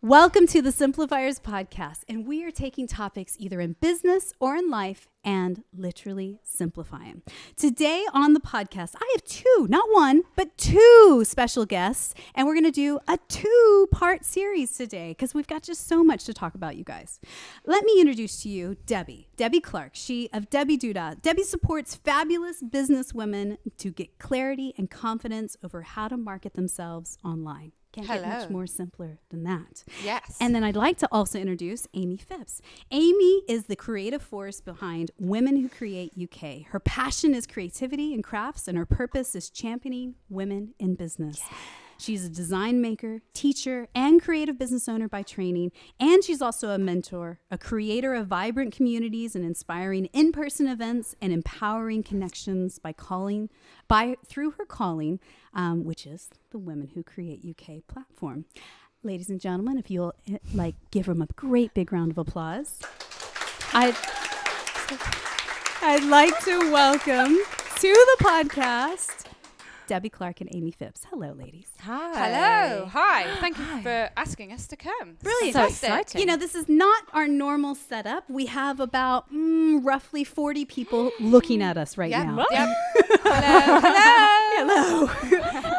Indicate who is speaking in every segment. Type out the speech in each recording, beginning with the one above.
Speaker 1: Welcome to the Simplifiers podcast, and we are taking topics either in business or in life and literally simplifying. Today on the podcast, I have two, not one, but two special guests, and we're going to do a two-part series today because we've got just so much to talk about, you guys. Let me introduce to you Debbie Clark, she of DebbieDooodah. Debbie supports fabulous business women to get clarity and confidence over how to market themselves online. Can't get much more simpler than that.
Speaker 2: Yes.
Speaker 1: And then I'd like to also introduce Amy Phipps. Amy is the creative force behind Women Who Create UK. Her passion is creativity and crafts, and her purpose is championing women in business. Yeah. She's a design maker, teacher, and creative business owner by training. And she's also a mentor, a creator of vibrant communities and inspiring in-person events and empowering connections through her calling, which is the Women Who Create UK platform. Ladies and gentlemen, if you'll give them a great big round of applause. I'd like to welcome to the podcast Debbie Clark and Amy Phipps. Hello, ladies.
Speaker 2: Hi. Hello. Hi. Thank you for asking us to come.
Speaker 1: Brilliant.
Speaker 2: So exciting.
Speaker 1: You know, this is not our normal setup. We have about roughly 40 people looking at us right now.
Speaker 2: Yep. Hello.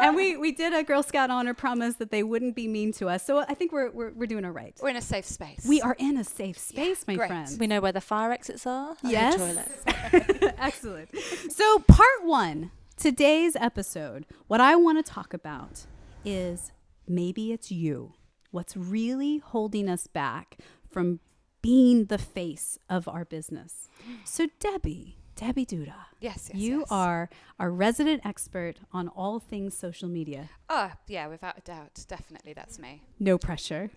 Speaker 1: And we did a Girl Scout honor promise that they wouldn't be mean to us. So I think we're doing all right.
Speaker 2: We're in a safe space.
Speaker 1: We are in a safe space, my
Speaker 2: great.
Speaker 1: friends.
Speaker 3: We know where the fire exits are.
Speaker 1: Yes.
Speaker 3: And the toilets.
Speaker 1: Excellent. So part one. Today's episode, what I want to talk about is maybe it's you. What's really holding us back from being the face of our business. So DebbieDooodah.
Speaker 2: Yes.
Speaker 1: You are our resident expert on all things social media.
Speaker 2: Oh, yeah, without a doubt. Definitely, that's me.
Speaker 1: No pressure.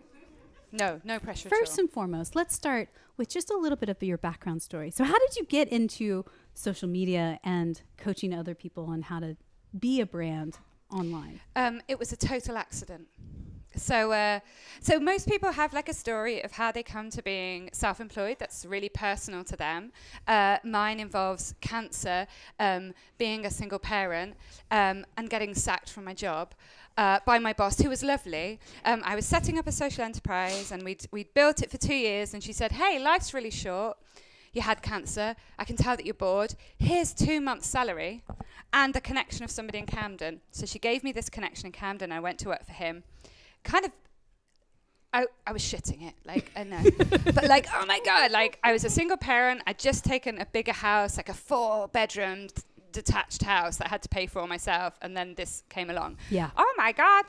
Speaker 2: No pressure at all.
Speaker 1: First and foremost, let's start with just a little bit of your background story. So how did you get into social media and coaching other people on how to be a brand online?
Speaker 2: It was a total accident. So most people have like a story of how they come to being self-employed. That's really personal to them. Mine involves cancer, being a single parent, and getting sacked from my job by my boss, who was lovely. I was setting up a social enterprise, and we'd built it for 2 years, and she said, "Hey, life's really short. You had cancer. I can tell that you're bored. Here's 2 months' salary and a connection of somebody in Camden." So she gave me this connection in Camden. I went to work for him. I was shitting it, I know. But oh my God, I was a single parent. I'd just taken a bigger house, like a 4-bedroom detached house that I had to pay for myself. And then this came along.
Speaker 1: Yeah.
Speaker 2: Oh my God.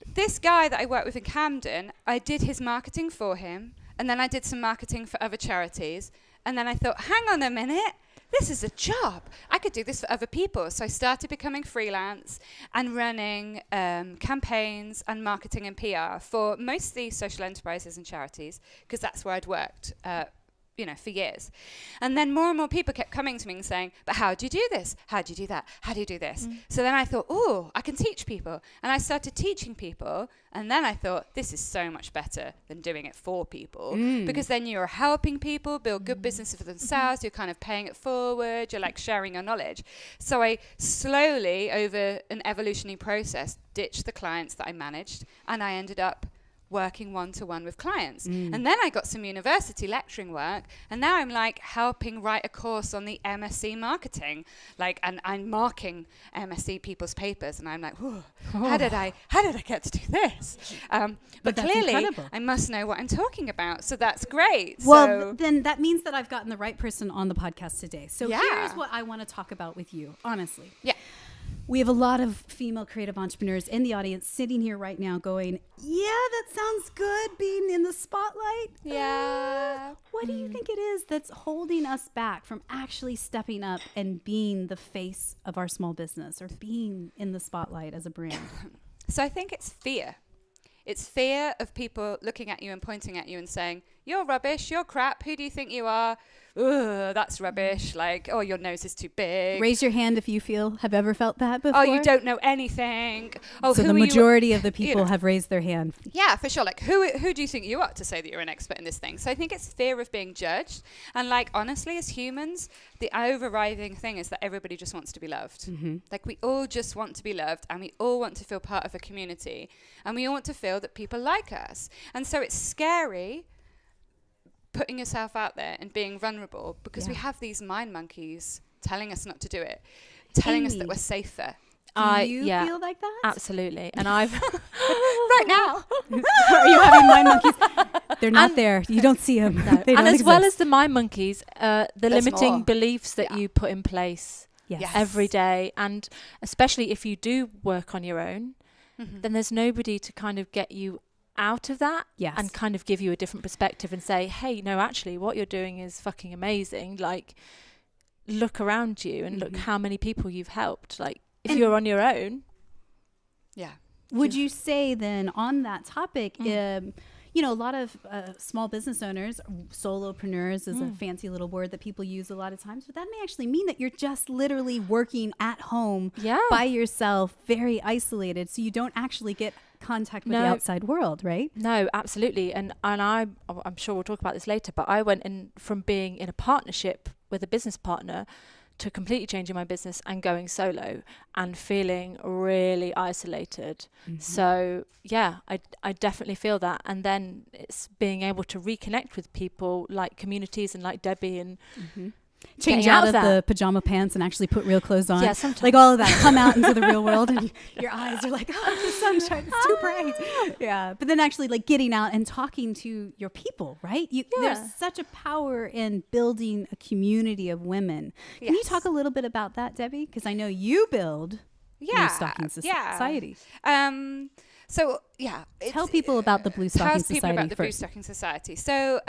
Speaker 2: This guy that I worked with in Camden, I did his marketing for him. And then I did some marketing for other charities. And then I thought, hang on a minute. This is a job. I could do this for other people. So I started becoming freelance and running campaigns and marketing and PR for mostly social enterprises and charities, because that's where I'd worked for years. And then more and more people kept coming to me and saying, "But how do you do this? How do you do that? How do you do this?" So then I thought, oh, I can teach people. And I started teaching people. And then I thought, this is so much better than doing it for people, because then you're helping people build good businesses for themselves. You're kind of paying it forward. You're sharing your knowledge. So I slowly, over an evolutionary process, ditched the clients that I managed, and I ended up working one-to-one with clients. And then I got some university lecturing work, and now I'm helping write a course on the MSc marketing, and I'm marking MSc people's papers, and I'm how did I get to do this? But clearly incredible. I must know what I'm talking about, so that's great.
Speaker 1: Well, then that means that I've gotten the right person on the podcast today. So here's what I want to talk about with you, honestly.
Speaker 2: Yeah.
Speaker 1: We have a lot of female creative entrepreneurs in the audience sitting here right now going, yeah, that sounds good, being in the spotlight.
Speaker 2: Yeah.
Speaker 1: What do you think it is that's holding us back from actually stepping up and being the face of our small business or being in the spotlight as a brand?
Speaker 2: So I think it's fear. It's fear of people looking at you and pointing at you and saying, you're rubbish, you're crap, who do you think you are? Ugh, that's rubbish. Like, oh, your nose is too big.
Speaker 1: Raise your hand if you have ever felt that before.
Speaker 2: Oh, you don't know anything. Oh,
Speaker 1: so
Speaker 2: who
Speaker 1: the
Speaker 2: are you?
Speaker 1: majority of the people
Speaker 2: know.
Speaker 1: have raised their hand.
Speaker 2: Yeah, for sure. Like, who do you think you are to say that you're an expert in this thing? So I think it's fear of being judged. And like, honestly, as humans, the overriding thing is that everybody just wants to be loved.
Speaker 1: Mm-hmm.
Speaker 2: Like, we all just want to be loved, and we all want to feel part of a community, and we all want to feel that people like us. And so it's scary putting yourself out there and being vulnerable, because we have these mind monkeys telling us not to do it, telling us that we're safer.
Speaker 1: Do you feel like that?
Speaker 3: Absolutely. And I've
Speaker 2: Right now.
Speaker 1: Are you having mind monkeys? They're not there. You don't see them.
Speaker 3: No. And as well as the mind monkeys, the
Speaker 2: There's
Speaker 3: limiting
Speaker 2: more.
Speaker 3: beliefs that you put in place
Speaker 1: yes.
Speaker 3: every day, and especially if you do work on your own, then there's nobody to kind of get you out of that and kind of give you a different perspective and say, hey, no, actually what you're doing is fucking amazing. Like, look around you and look how many people you've helped. Like, if you're on your own.
Speaker 2: Yeah.
Speaker 1: Would you say then on that topic, you know, a lot of small business owners, solopreneurs is a fancy little word that people use a lot of times, but that may actually mean that you're just literally working at home by yourself, very isolated. So you don't actually get contact with the outside world, right?
Speaker 3: No, absolutely. And I'm sure we'll talk about this later, but I went in from being in a partnership with a business partner to completely changing my business and going solo and feeling really isolated. So yeah, I definitely feel that. And then it's being able to reconnect with people like communities and like Debbie and
Speaker 1: change out of the pajama pants and actually put real clothes on.
Speaker 3: Yeah, sometimes.
Speaker 1: Like all of that, come out into the real world and your eyes are like, oh, the sunshine is too bright. Yeah. But then actually like getting out and talking to your people, right? There's such a power in building a community of women. Can you talk a little bit about that, Debbie? Because I know you build Blue Stocking Society.
Speaker 2: So yeah,
Speaker 1: tell people about the Blue Stocking Society
Speaker 2: people about the
Speaker 1: first.
Speaker 2: Blue Stocking Society. So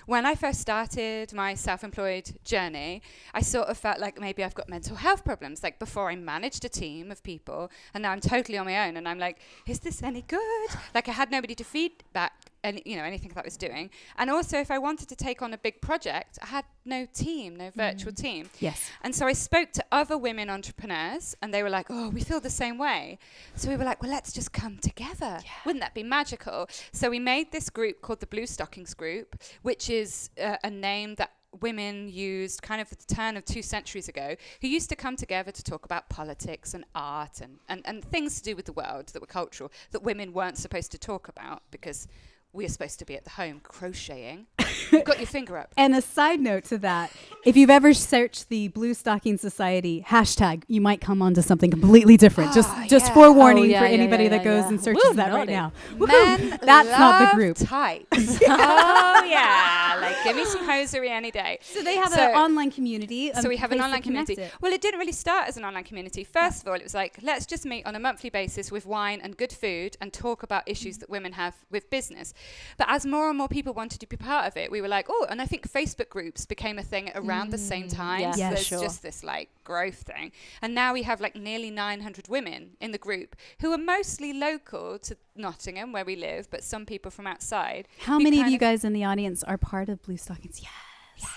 Speaker 2: when I first started my self-employed journey, I sort of felt like maybe I've got mental health problems. Like before, I managed a team of people, and now I'm totally on my own. And I'm like, is this any good? Like I had nobody to feed back and anything that I was doing. And also, if I wanted to take on a big project, I had no team, no virtual team.
Speaker 1: Yes.
Speaker 2: And so I spoke to other women entrepreneurs, and they were like, oh, we feel the same way. So we were like, well, let's just come together. Yeah. Wouldn't that be magical? So we made this group called the Blue Stockings Group, which is a name that women used kind of at the turn of 2 centuries ago, who used to come together to talk about politics and art and things to do with the world that were cultural, that women weren't supposed to talk about because we are supposed to be at the home crocheting. You've got your finger up.
Speaker 1: And a side note to that, if you've ever searched the Blue Stocking Society hashtag, you might come onto something completely different. Just forewarning for anybody that goes and searches that right now.
Speaker 2: Men
Speaker 1: That's not the group.
Speaker 2: Tights. Oh yeah, like give me some hosiery any day.
Speaker 1: So they have an online community.
Speaker 2: So we have an
Speaker 1: place
Speaker 2: online
Speaker 1: to connect
Speaker 2: community.
Speaker 1: it.
Speaker 2: Well, it didn't really start as an online community. First of all, it was like, let's just meet on a monthly basis with wine and good food and talk about issues that women have with business. But as more and more people wanted to be part of it, we were like, oh, and I think Facebook groups became a thing around the same time.
Speaker 3: Yeah.
Speaker 2: So
Speaker 3: Yeah,
Speaker 2: there's
Speaker 3: sure.
Speaker 2: just this like growth thing. And now we have like nearly 900 women in the group who are mostly local to Nottingham, where we live, but some people from outside.
Speaker 1: How many of you guys in the audience are part of Blue Stockings? Yes.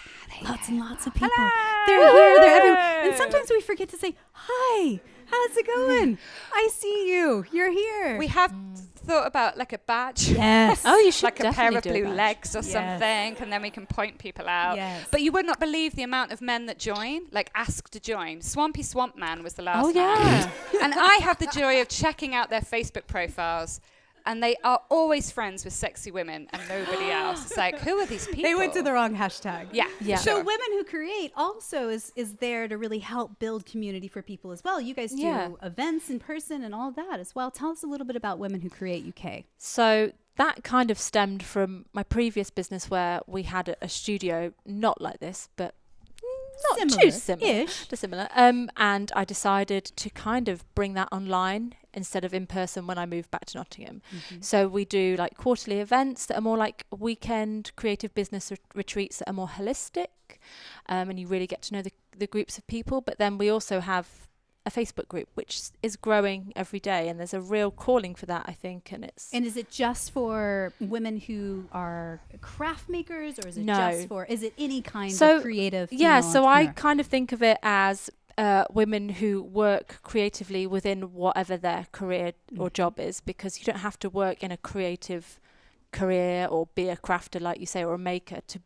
Speaker 1: Lots and lots of people.
Speaker 2: Hello.
Speaker 1: They're here. They're everywhere. And sometimes we forget to say, hi, how's it going? I see you. You're here.
Speaker 2: We have thought about like a badge.
Speaker 1: Yes.
Speaker 3: Oh, you should
Speaker 2: like a pair
Speaker 3: definitely
Speaker 2: of
Speaker 3: do a
Speaker 2: blue
Speaker 3: badge.
Speaker 2: legs or
Speaker 1: Yes.
Speaker 2: something, and then we can point people out.
Speaker 1: Yes.
Speaker 2: But you would not believe the amount of men that join, like ask to join. Swampy Swamp Man was the last
Speaker 3: Oh, yeah.
Speaker 2: man. And I have the joy of checking out their Facebook profiles, and they are always friends with sexy women and nobody else. It's like, who are these people?
Speaker 1: They went to the wrong hashtag.
Speaker 2: Yeah.
Speaker 3: Yeah.
Speaker 1: So
Speaker 2: Sure.
Speaker 1: Women Who Create also is there to really help build community for people as well. You guys do
Speaker 3: Yeah.
Speaker 1: events in person and all that as well. Tell us a little bit about Women Who Create UK.
Speaker 3: So that kind of stemmed from my previous business where we had a studio, not like this, but not too similar. And I decided to kind of bring that online instead of in person when I moved back to Nottingham. So we do like quarterly events that are more like weekend creative business retreats that are more holistic, and you really get to know the groups of people. But then we also have a Facebook group, which is growing every day, and there's a real calling for that, I think. And
Speaker 1: is it just for women who are craft makers, or is it
Speaker 3: No.
Speaker 1: just for, is it any kind
Speaker 3: So,
Speaker 1: of creative
Speaker 3: yeah,
Speaker 1: female
Speaker 3: so I
Speaker 1: entrepreneur?
Speaker 3: kind of think of it as women who work creatively within whatever their career or job is, because you don't have to work in a creative career or be a crafter, like you say, or a maker to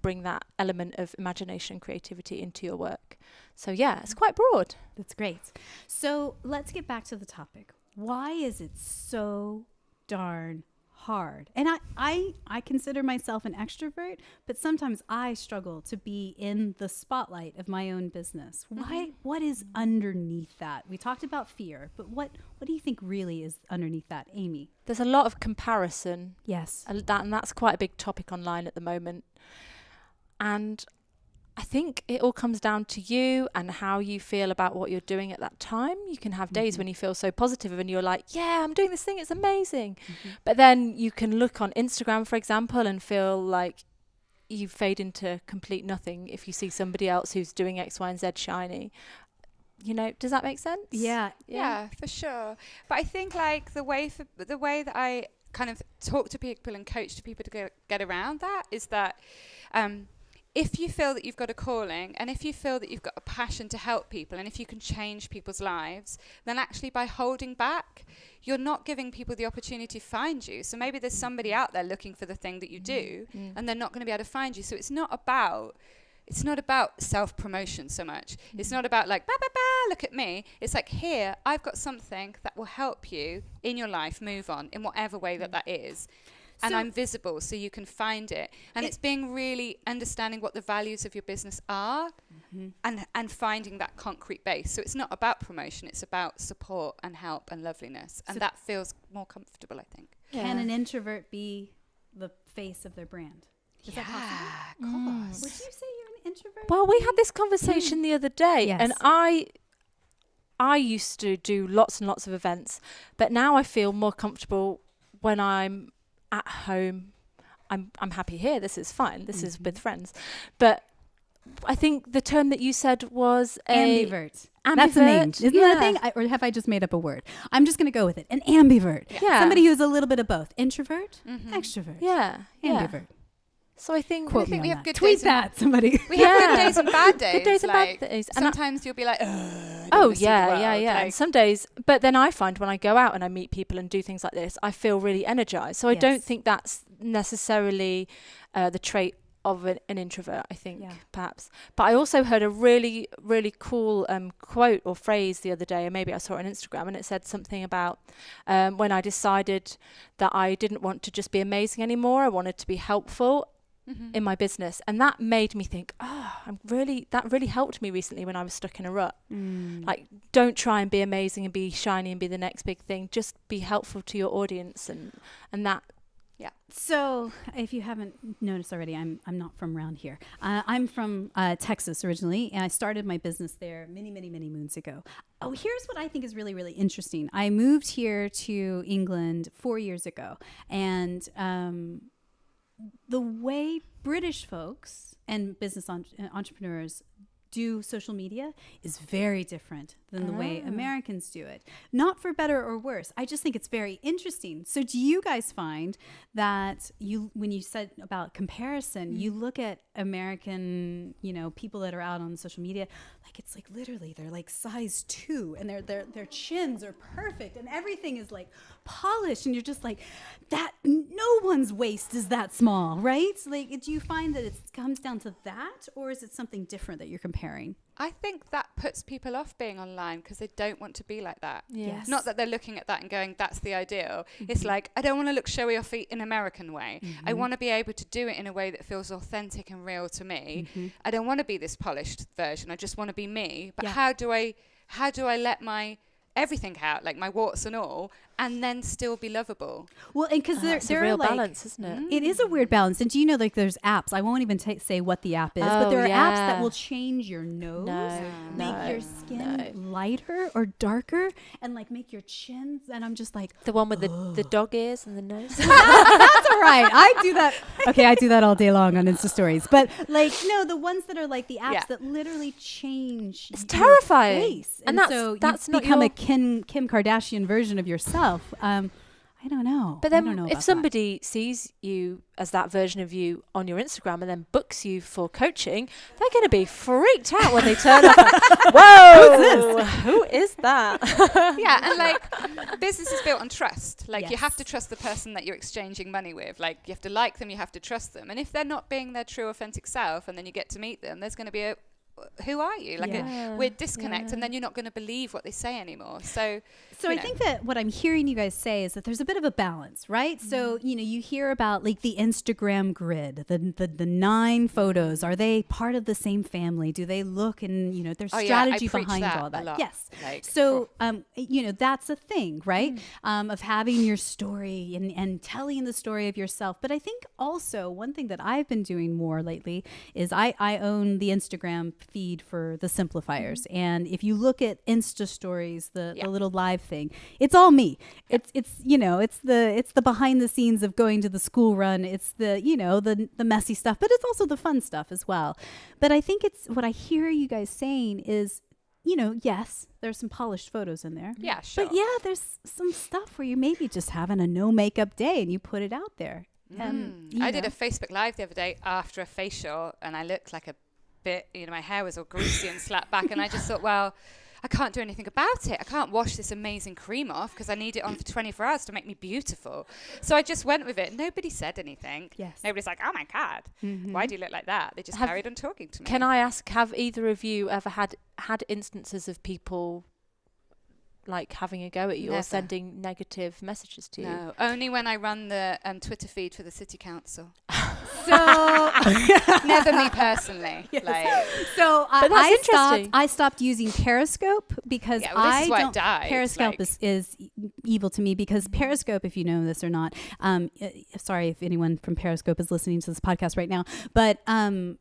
Speaker 3: bring that element of imagination and creativity into your work. So yeah, it's quite broad.
Speaker 1: That's great. So let's get back to the topic. Why is it so darn hard? And I consider myself an extrovert, but sometimes I struggle to be in the spotlight of my own business. Why? What is underneath that? We talked about fear, but what do you think really is underneath that, Amy?
Speaker 3: There's a lot of comparison.
Speaker 1: Yes.
Speaker 3: And that's quite a big topic online at the moment. And I think it all comes down to you and how you feel about what you're doing at that time. You can have days when you feel so positive and you're like, yeah, I'm doing this thing, it's amazing. But then you can look on Instagram, for example, and feel like you fade into complete nothing if you see somebody else who's doing X, Y, and Z shiny. You know, does that make sense?
Speaker 1: Yeah.
Speaker 2: Yeah, for sure. But I think like the way that I kind of talk to people and coach to people to get around that is that if you feel that you've got a calling, and if you feel that you've got a passion to help people, and if you can change people's lives, then actually by holding back, you're not giving people the opportunity to find you. So maybe there's somebody out there looking for the thing that you do, and they're not going to be able to find you. So it's not about self-promotion so much. It's not about like, look at me. It's like, here, I've got something that will help you in your life move on in whatever way that is. And I'm visible, so you can find it. And it's being really understanding what the values of your business are, and finding that concrete base. So it's not about promotion, it's about support and help and loveliness. And that feels more comfortable, I think.
Speaker 3: Yeah.
Speaker 1: Can an introvert be the face of their brand? Is that possible?
Speaker 2: Of course.
Speaker 1: Would you say you're an introvert?
Speaker 3: Well, we had this conversation the other day,
Speaker 1: Yes.
Speaker 3: and I used to do lots and lots of events, but now I feel more comfortable when I'm at home. I'm happy here. This is fine. This is with friends. But I think the term that you said was
Speaker 1: ambivert. That's a name. Isn't that a thing? Or have I just made up a word? I'm just going to go with it. An ambivert.
Speaker 3: Yeah.
Speaker 1: Somebody who's a little bit of both. Introvert, extrovert.
Speaker 3: Yeah.
Speaker 1: Ambivert.
Speaker 3: So I think
Speaker 1: Quote
Speaker 2: I think
Speaker 1: me
Speaker 2: we
Speaker 1: on
Speaker 2: have
Speaker 1: that.
Speaker 2: good
Speaker 1: Tweet
Speaker 2: days and-
Speaker 1: that, somebody.
Speaker 2: We have good days and bad days.
Speaker 3: Good days and
Speaker 2: like,
Speaker 3: bad days. And
Speaker 2: sometimes you'll be like,
Speaker 3: oh yeah. And some days, but then I find when I go out and I meet people and do things like this, I feel really energized. So I don't think that's necessarily the trait of an introvert, I think, perhaps. But I also heard a really, really cool quote or phrase the other day, and maybe I saw it on Instagram, and it said something about when I decided that I didn't want to just be amazing anymore, I wanted to be helpful in my business. And that made me think, that really helped me recently when I was stuck in a rut. Like, don't try and be amazing and be shiny and be the next big thing. Just be helpful to your audience, and that.
Speaker 2: Yeah.
Speaker 1: So, if you haven't noticed already, I'm not from around here. I'm from Texas originally, and I started my business there many, many, many moons ago. Oh, here's what I think is really, really interesting. I moved here to England 4 years ago, and the way British folks and business entrepreneurs do social media is very different than the way Americans do it. Not for better or worse. I just think it's very interesting. So do you guys find that when you said about comparison, you look at American, people that are out on social media, like it's like literally they're like size 2 and their chins are perfect and everything is like polished, and you're just like, that no one's waist is that small, right? Like, do you find that it comes down to that, or is it something different that you're comparing?
Speaker 2: I think that puts people off being online because they don't want to be like that.
Speaker 1: Yes.
Speaker 2: Not that they're looking at that and going, that's the ideal. It's like, I don't want to look showy or feet in an American way. I want to be able to do it in a way that feels authentic and real to me. I don't want to be this polished version. I just want to be me. But how do I let my everything out, like my warts and all, and then still be lovable.
Speaker 1: Well, and because
Speaker 3: It's a
Speaker 1: there
Speaker 3: real
Speaker 1: are like,
Speaker 3: balance, isn't it?
Speaker 1: it is a weird balance. And do you know, like, there's apps, I won't even say what the app is, but there are apps that will change your nose, make your skin lighter or darker, and like make your chins, and I'm just like,
Speaker 3: The one with the dog ears and the nose.
Speaker 1: that's all right. I do that. Okay, I do that all day long on Insta stories. But like, no, the ones that are like the apps that literally change.
Speaker 3: It's
Speaker 1: your
Speaker 3: terrifying.
Speaker 1: face.
Speaker 3: And that's
Speaker 1: you
Speaker 3: not
Speaker 1: become
Speaker 3: your-
Speaker 1: a Kim Kardashian version of yourself. I don't know.
Speaker 3: But
Speaker 1: I don't
Speaker 3: then
Speaker 1: know
Speaker 3: if
Speaker 1: about
Speaker 3: somebody sees you as that version of you on your Instagram and then books you for coaching, they're going to be freaked out when they turn up. Whoa! Who is that?
Speaker 2: Yeah, and like business is built on trust. Like you
Speaker 1: Yes.
Speaker 2: have to trust the person that you're exchanging money with. Like you have to like them, you have to trust them. And if they're not being their true authentic self and then you get to meet them, there's going to be a who are you? Like a weird disconnect, and then you're not going to believe what they say anymore. So
Speaker 1: I think that what I'm hearing you guys say is that there's a bit of a balance, right? So, you know, you hear about like the Instagram grid, the 9 photos. Are they part of the same family? Do they look, and, you know, there's strategy
Speaker 2: I preach
Speaker 1: behind
Speaker 2: that
Speaker 1: all
Speaker 2: a
Speaker 1: that.
Speaker 2: lot.
Speaker 1: Yes.
Speaker 2: Like,
Speaker 1: So, you know, that's a thing, right? Of having your story and telling the story of yourself. But I think also one thing that I've been doing more lately is I own the Instagram feed for the Simplifiers. And if you look at Insta stories, the little live thing, it's all me. It's you know, it's the behind the scenes of going to the school run. It's the, you know, the messy stuff, but it's also the fun stuff as well. But I think it's what I hear you guys saying is, you know, yes, there's some polished photos in there.
Speaker 2: yeah, sure.
Speaker 1: But yeah, there's some stuff where you maybe just having a no makeup day and you put it out there. And
Speaker 2: I did a Facebook Live the other day after a facial, and I looked like a bit, you know, my hair was all greasy and slapped back, and I just thought, well, I can't do anything about it. I can't wash this amazing cream off because I need it on for 24 hours to make me beautiful. So I just went with it. Nobody said anything.
Speaker 1: Yes.
Speaker 2: Nobody's like, oh my God, why do you look like that? They just carried on talking to me.
Speaker 3: Can I ask, have either of you ever had instances of people like having a go at you
Speaker 2: Never.
Speaker 3: or sending negative messages to you?
Speaker 2: No, only when I run the Twitter feed for the city council.
Speaker 1: So
Speaker 2: Never me personally. Like,
Speaker 3: But that's interesting.
Speaker 1: I stopped using Periscope because
Speaker 2: Yeah, well, this
Speaker 1: I
Speaker 2: is why it
Speaker 1: don't.
Speaker 2: died,
Speaker 1: Periscope
Speaker 2: like-
Speaker 1: is evil to me because Periscope, if you know this or not, sorry if anyone from Periscope is listening to this podcast right now, but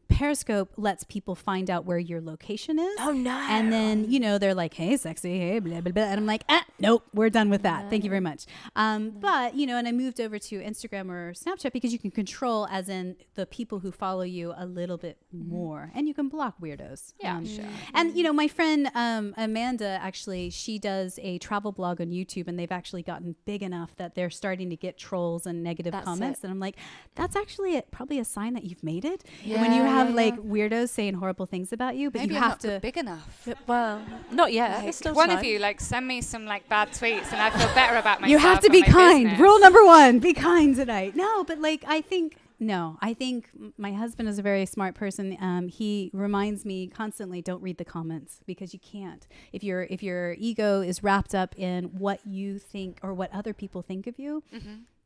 Speaker 1: Periscope lets people find out where your location is.
Speaker 3: Oh, no.
Speaker 1: And then, you know, they're like, hey, sexy, hey, blah, blah, blah. And I'm like, nope, we're done with that. Thank you very much. But, you know, and I moved over to Instagram or Snapchat because you can control, as in the people who follow you, a little bit more. And you can block weirdos.
Speaker 2: yeah, sure.
Speaker 1: And, you know, my friend Amanda, actually, she does a travel blog on YouTube, and they've actually gotten big enough that they're starting to get trolls and negative
Speaker 3: That's
Speaker 1: comments.
Speaker 3: it.
Speaker 1: And I'm like, that's actually probably a sign that you've made it. When you have like weirdos saying horrible things about you, but
Speaker 2: Maybe
Speaker 1: you
Speaker 2: I'm
Speaker 1: have
Speaker 2: not
Speaker 1: to.
Speaker 2: big enough.
Speaker 3: Well, not yet.
Speaker 2: Like,
Speaker 3: There's still
Speaker 2: one
Speaker 3: time.
Speaker 2: of you, like, send me some like bad tweets, and I feel better about myself.
Speaker 1: You have to
Speaker 2: and
Speaker 1: be
Speaker 2: my
Speaker 1: kind.
Speaker 2: business.
Speaker 1: Rule number 1, be kind tonight. No, but like, I think my husband is a very smart person. He reminds me constantly, don't read the comments, because you can't. If your ego is wrapped up in what you think or what other people think of you,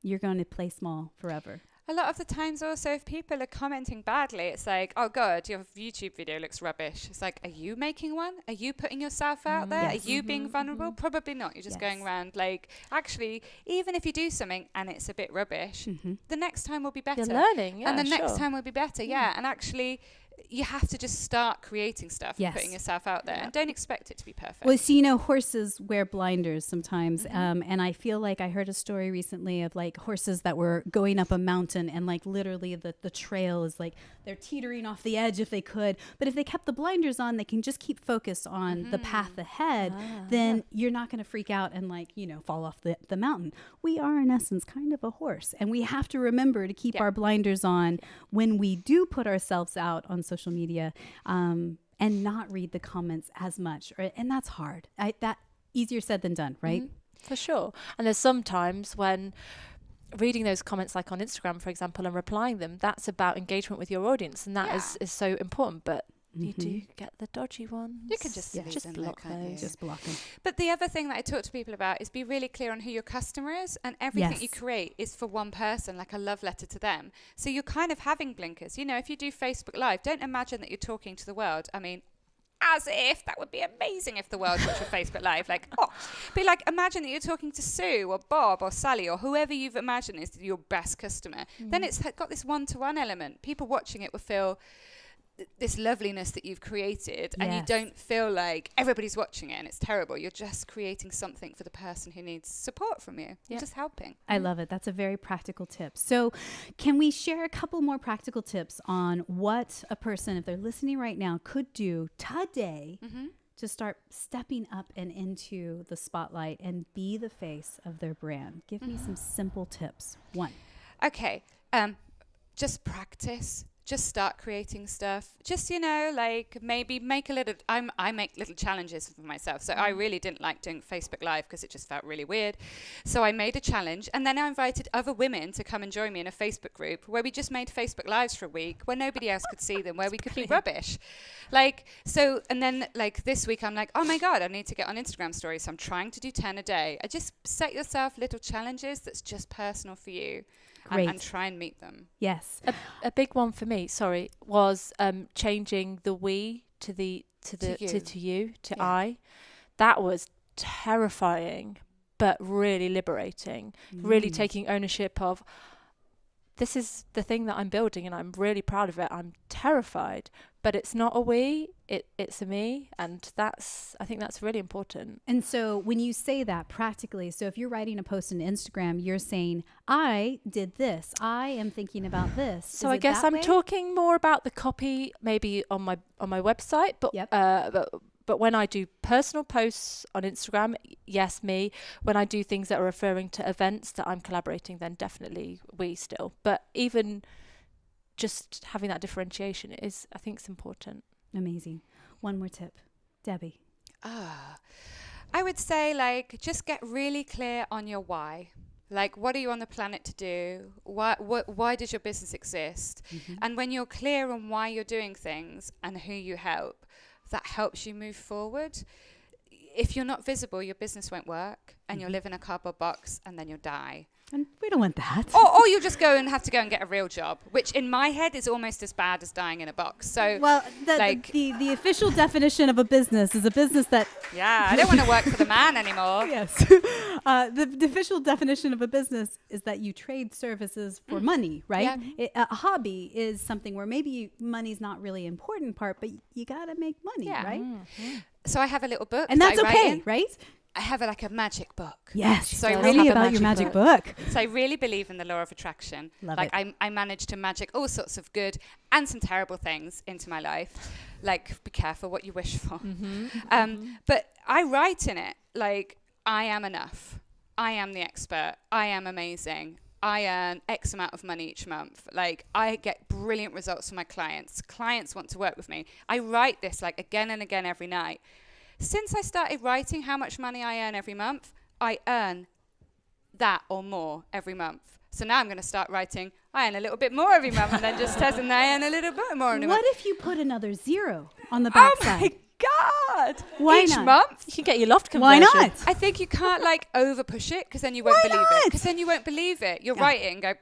Speaker 1: you're going to play small forever.
Speaker 2: A lot of the times also, if people are commenting badly, it's like, oh God, your YouTube video looks rubbish. It's like, are you making one? Are you putting yourself out there?
Speaker 1: Yes.
Speaker 2: Are you being vulnerable? Probably not. You're just going around like, actually, even if you do something and it's a bit rubbish, the next time will be better.
Speaker 3: You're learning, yeah,
Speaker 2: and the next
Speaker 3: sure.
Speaker 2: time will be better, yeah. And actually, you have to just start creating stuff and
Speaker 1: Yes.
Speaker 2: putting yourself out there, and don't expect it to be perfect.
Speaker 1: Well, so, you know, horses wear blinders sometimes. And I feel like I heard a story recently of like horses that were going up a mountain, and like literally the trail is like they're teetering off the edge if they could. But if they kept the blinders on, they can just keep focused on the path ahead. Then you're not going to freak out and like, you know, fall off the mountain. We are in essence kind of a horse, and we have to remember to keep our blinders on when we do put ourselves out on social media, and not read the comments as much. And that's hard. That easier said than done, right?
Speaker 3: For sure. And there's sometimes when reading those comments, like on Instagram, for example, and replying them, that's about engagement with your audience, and that is so important. But you do get the dodgy ones.
Speaker 2: You can just delete
Speaker 3: just
Speaker 2: them,
Speaker 3: block
Speaker 2: can't you?
Speaker 3: those.
Speaker 1: Just blocking.
Speaker 2: But the other thing that I talk to people about is be really clear on who your customer is, and everything you
Speaker 1: Yes.
Speaker 2: create is for one person, like a love letter to them. So you're kind of having blinkers. You know, if you do Facebook Live, don't imagine that you're talking to the world. I mean, as if that would be amazing if the world watched a Facebook Live. Like, be like, imagine that you're talking to Sue or Bob or Sally or whoever you've imagined is your best customer. Then it's got this one-to-one element. People watching it will feel this loveliness that you've created, and you don't feel like everybody's watching it and it's terrible. You're just creating something for the person who needs support from you. You're just helping.
Speaker 1: I love it. That's a very practical tip. So can we share a couple more practical tips on what a person, if they're listening right now, could do today to start stepping up and into the spotlight and be the face of their brand? Give me some simple tips. One.
Speaker 2: Okay. Just practice. Just start creating stuff. Just, like maybe make a little, I make little challenges for myself. So I really didn't like doing Facebook Live because it just felt really weird. So I made a challenge, and then I invited other women to come and join me in a Facebook group where we just made Facebook Lives for a week where nobody else could see them, where we could be rubbish. And then this week I'm like, oh my God, I need to get on Instagram stories. So I'm trying to do 10 a day. I just set yourself little challenges that's just personal for you. And try and meet them.
Speaker 1: Yes.
Speaker 3: A big one for me, was changing the we to you, I. That was terrifying, but really liberating. Really taking ownership of, this is the thing that I'm building and I'm really proud of it. I'm terrified, but it's not a we, it's a me. And I think that's really important.
Speaker 1: And so when you say that practically, so if you're writing a post on Instagram, you're saying, I did this. I am thinking about this.
Speaker 3: So I guess I'm talking more about the copy maybe on my website, but when I do personal posts on Instagram, yes, me. When I do things that are referring to events that I'm collaborating, then definitely we still. But even just having that differentiation I think it's important.
Speaker 1: Amazing. One more tip. Debbie.
Speaker 2: I would say just get really clear on your why. Like, what are you on the planet to do? Why does your business exist? And when you're clear on why you're doing things and who you help, that helps you move forward. If you're not visible, your business won't work, and you'll live in a cardboard box, and then you'll die.
Speaker 1: And we don't want that.
Speaker 2: Or you'll just go and have to go and get a real job, which in my head is almost as bad as dying in a box. So,
Speaker 1: well, the official definition of a business is a business that...
Speaker 2: Yeah, I don't want to work for the man anymore.
Speaker 1: Yes. The official definition of a business is that you trade services for money, right?
Speaker 2: Yeah.
Speaker 1: A hobby is something where maybe money's not really important part, but you got to make money, right?
Speaker 2: So I have a little book.
Speaker 1: And that's okay, right?
Speaker 2: I have a magic book.
Speaker 1: Yes.
Speaker 2: So
Speaker 1: tell me about your magic book.
Speaker 2: So I really believe in the law of attraction.
Speaker 1: Love it.
Speaker 2: I managed to magic all sorts of good and some terrible things into my life. Like, be careful what you wish for. But I write in it, I am enough. I am the expert. I am amazing. I earn X amount of money each month. I get brilliant results from my clients. Clients want to work with me. I write this again and again every night. Since I started writing how much money I earn every month, I earn that or more every month. So now I'm going to start writing, I earn a little bit more every month, and then just test, and I earn a little bit more every month.
Speaker 1: What if you put another 0 on the back side?
Speaker 2: Oh my God!
Speaker 1: Why
Speaker 2: each
Speaker 1: not?
Speaker 2: month?
Speaker 3: You can get your loft conversion.
Speaker 1: Why not?
Speaker 2: I think you can't over push it, because then you won't believe it. Because then you won't believe it. You'll write it and go,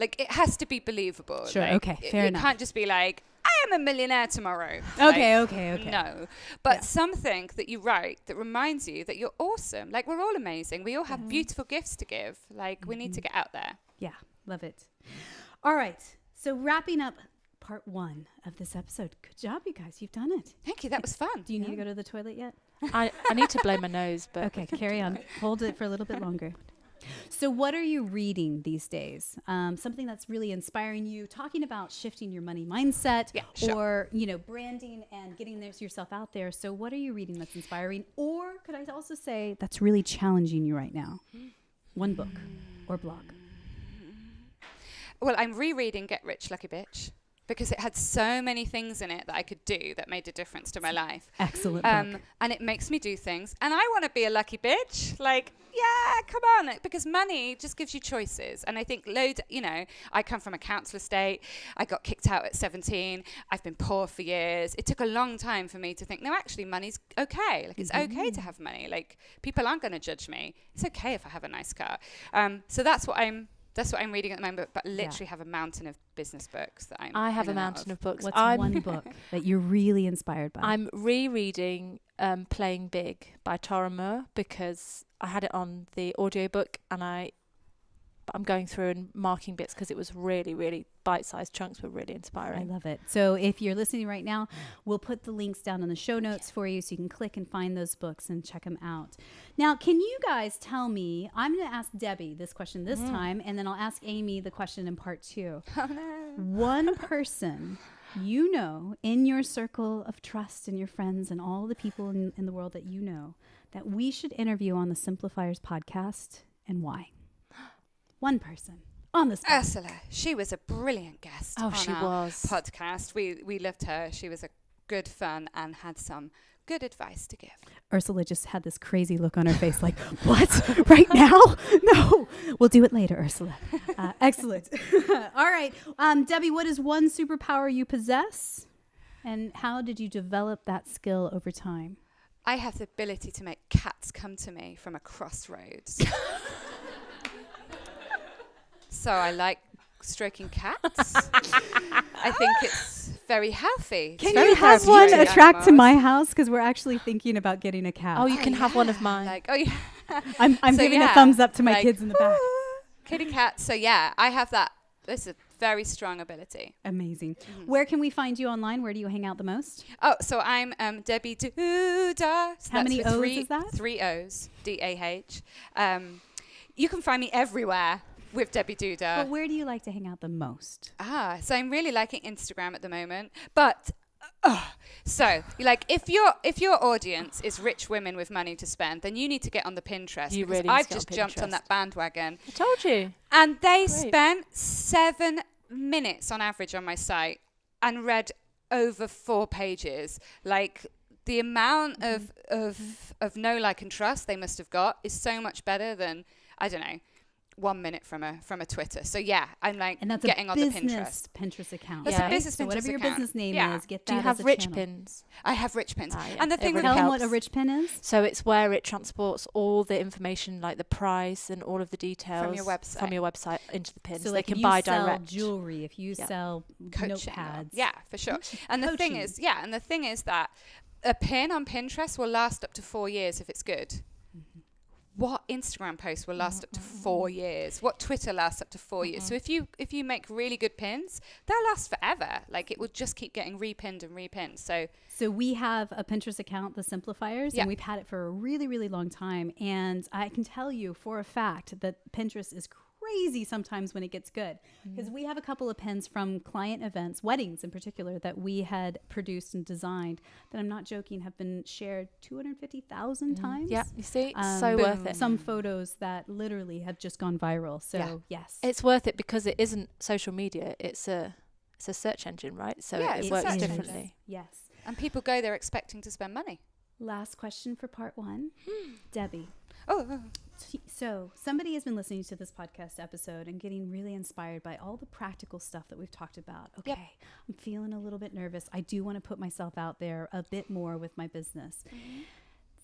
Speaker 2: it has to be believable.
Speaker 1: Sure, okay, fair enough.
Speaker 2: It can't just be I am a millionaire tomorrow.
Speaker 1: Okay.
Speaker 2: No. But something that you write that reminds you that you're awesome. We're all amazing. We all have beautiful gifts to give. We need to get out there.
Speaker 1: Yeah, love it. All right. So wrapping up part 1 of this episode. Good job, you guys. You've done it.
Speaker 2: Thank you. That was fun.
Speaker 1: Do you need to go to the toilet yet?
Speaker 3: I need to blow my nose, but...
Speaker 1: Okay, carry on. Hold it for a little bit longer. So what are you reading these days? Something that's really inspiring you, talking about shifting your money mindset or, branding and getting yourself out there. So what are you reading that's inspiring? Or could I also say that's really challenging you right now? One book or blog.
Speaker 2: Well, I'm rereading Get Rich, Lucky Bitch, because it had so many things in it that I could do that made a difference to my life.
Speaker 1: Excellent book.
Speaker 2: And it makes me do things. And I want to be a lucky bitch. Yeah, come on. Because money just gives you choices. And I think I come from a council estate. I got kicked out at 17. I've been poor for years. It took a long time for me to think, no, actually, money's okay. It's okay to have money. People aren't going to judge me. It's okay if I have a nice car. So that's what I'm That's what I'm reading at the moment, but literally have a mountain of business books that
Speaker 3: I have
Speaker 2: in
Speaker 3: a
Speaker 2: and out
Speaker 3: mountain of books.
Speaker 1: What's one book that you're really inspired by?
Speaker 3: I'm rereading Playing Big by Tara Moore because I had it on the audiobook and I'm going through and marking bits because it was really, really bite-sized chunks were really inspiring.
Speaker 1: I love it. So if you're listening right now, we'll put the links down in the show notes for you so you can click and find those books and check them out. Now, can you guys tell me, I'm going to ask Debbie this question this time, and then I'll ask Amy the question in part 2.
Speaker 2: Oh, no.
Speaker 1: One person you know in your circle of trust and your friends and all the people in the world that you know that we should interview on the Simplifiers podcast, and why? One person on the spot.
Speaker 2: Ursula, she was a brilliant guest on
Speaker 3: she
Speaker 2: our
Speaker 3: was.
Speaker 2: podcast. We loved her. She was a good fun and had some good advice to give.
Speaker 1: Ursula just had this crazy look on her face like, what? Right now? No. We'll do it later, Ursula. Excellent. All right. Debbie, what is one superpower you possess? And how did you develop that skill over time?
Speaker 2: I have the ability to make cats come to me from a crossroads. So I like stroking cats. I think it's very healthy.
Speaker 1: Can
Speaker 2: Very
Speaker 1: you have
Speaker 2: therapeutic
Speaker 1: one
Speaker 2: to
Speaker 1: attract to
Speaker 2: animals.
Speaker 1: my house? Because we're actually thinking about getting a cat.
Speaker 3: Oh, you can have one of mine.
Speaker 2: Like, oh yeah.
Speaker 1: I'm
Speaker 2: So,
Speaker 1: giving a
Speaker 2: yeah,
Speaker 1: thumbs up to my
Speaker 2: like,
Speaker 1: kids in the back.
Speaker 2: Kitty cat. So yeah, I have that. It's a very strong ability.
Speaker 1: Amazing. Where can we find you online? Where do you hang out the most?
Speaker 2: Oh, so I'm DebbieDooodah. So
Speaker 1: How many
Speaker 2: that's with
Speaker 1: O's is that?
Speaker 2: 3 O's. DAH. You can find me everywhere with DebbieDooodah.
Speaker 1: But where do you like to hang out the most?
Speaker 2: So I'm really liking Instagram at the moment. But so like if your audience is rich women with money to spend, then you need to get on the Pinterest.
Speaker 3: You
Speaker 2: because
Speaker 3: really need to
Speaker 2: I've
Speaker 3: get on
Speaker 2: just jumped on
Speaker 3: Pinterest.
Speaker 2: that bandwagon.
Speaker 3: I told you.
Speaker 2: And they
Speaker 3: Great.
Speaker 2: spent 7 minutes on average on my site and read over 4 pages. Like the amount of know, like, and trust they must have got is so much better than, I don't know, 1 minute from a Twitter. So yeah, I'm like
Speaker 1: And that's
Speaker 2: getting
Speaker 1: a
Speaker 2: on the
Speaker 1: business
Speaker 2: Pinterest.
Speaker 1: Pinterest account.
Speaker 2: That's
Speaker 3: Yeah.
Speaker 2: a business
Speaker 1: So
Speaker 2: Pinterest
Speaker 1: whatever your
Speaker 2: account.
Speaker 1: business name
Speaker 2: Yeah.
Speaker 1: is, get that
Speaker 3: Do you
Speaker 1: as
Speaker 3: have
Speaker 1: a
Speaker 3: rich
Speaker 1: channel.
Speaker 3: pins?
Speaker 2: I have rich pins.
Speaker 3: Ah, yeah.
Speaker 2: And the
Speaker 3: It
Speaker 2: thing with
Speaker 3: really
Speaker 1: Tell them what a
Speaker 3: helps.
Speaker 1: rich pin is.
Speaker 3: So it's where it transports all the information, like the price and all of the details
Speaker 2: From your website.
Speaker 3: into the pins.
Speaker 1: So
Speaker 3: they
Speaker 1: like
Speaker 3: can
Speaker 1: if you
Speaker 3: buy
Speaker 1: sell
Speaker 3: direct.
Speaker 1: jewelry, if you
Speaker 3: Yeah.
Speaker 1: sell
Speaker 2: Coaching.
Speaker 1: notepads.
Speaker 2: Yeah, for sure. And the thing is that a pin on Pinterest will last up to 4 years if it's good. What Instagram post will last up to 4 years? What Twitter lasts up to 4 years? So if you make really good pins, they'll last forever. Like it will just keep getting repinned and repinned. So
Speaker 1: So we have a Pinterest account, the Simplifiers,
Speaker 2: Yeah.
Speaker 1: and we've had it for a really, really long time. And I can tell you for a fact that Pinterest is crazy sometimes when it gets good. Because we have a couple of pins from client events, weddings in particular, that we had produced and designed that I'm not joking have been shared 250,000 times.
Speaker 3: Yeah, you see, it's so worth it.
Speaker 1: Some photos that literally have just gone viral. So
Speaker 2: Yeah.
Speaker 1: yes.
Speaker 3: It's worth it because it isn't social media. It's a search engine, right? So
Speaker 2: Yeah,
Speaker 3: it
Speaker 2: it's a
Speaker 3: works
Speaker 2: search engine.
Speaker 3: differently.
Speaker 1: Yes.
Speaker 2: and people go there expecting to spend money.
Speaker 1: Last question for part 1. Debbie.
Speaker 2: Oh,
Speaker 1: So somebody has been listening to this podcast episode and getting really inspired by all the practical stuff that we've talked about. Okay,
Speaker 2: Yep.
Speaker 1: I'm feeling a little bit nervous. I do want to put myself out there a bit more with my business.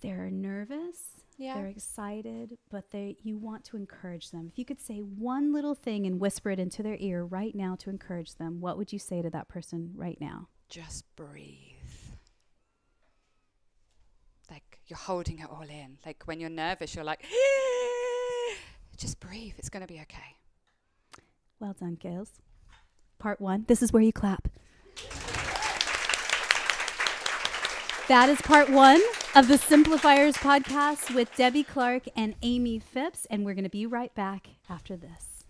Speaker 1: They're nervous.
Speaker 2: Yeah.
Speaker 1: They're excited, but you want to encourage them. If you could say one little thing and whisper it into their ear right now to encourage them, what would you say to that person right now?
Speaker 2: just breathe. Like you're holding it all in. Like when you're nervous, you're like, just breathe. It's going to be okay.
Speaker 1: Well done, girls. Part 1. This is where you clap. That is part 1 of the Simplifiers podcast with Debbie Clark and Amy Phipps, and we're going to be right back after this.